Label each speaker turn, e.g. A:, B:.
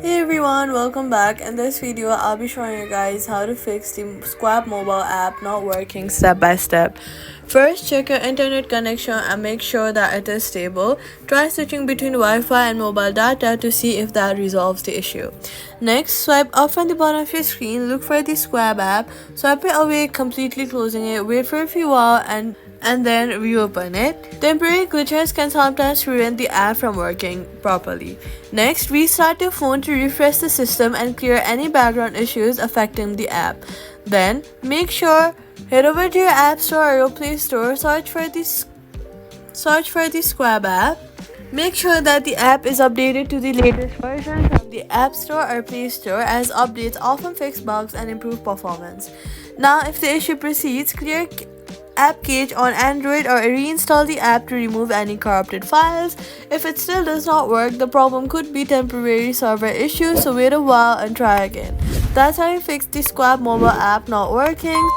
A: Hey everyone, welcome back. In this video, I'll be showing you guys how to fix the Schwab Mobile app not working step by step. First, check your internet connection and make sure that it is stable. Try switching between Wi-Fi and mobile data to see if that resolves the issue. Next, swipe up from the bottom of your screen, look for the Schwab app, swipe it away, completely closing it, wait for a few hours and then reopen it. Temporary glitches can sometimes prevent the app from working properly. Next, restart your phone to refresh the system and clear any background issues affecting the app. Then, make sure head over to your App Store or your Play Store, search for the Schwab app. Make sure that the app is updated to the latest version from the App Store or Play Store, as updates often fix bugs and improve performance. Now, if the issue persists, clear app cache on Android or reinstall the app to remove any corrupted files. If it still does not work, the problem could be temporary server issue, so wait a while and try again. That's how you fix the Schwab mobile app not working.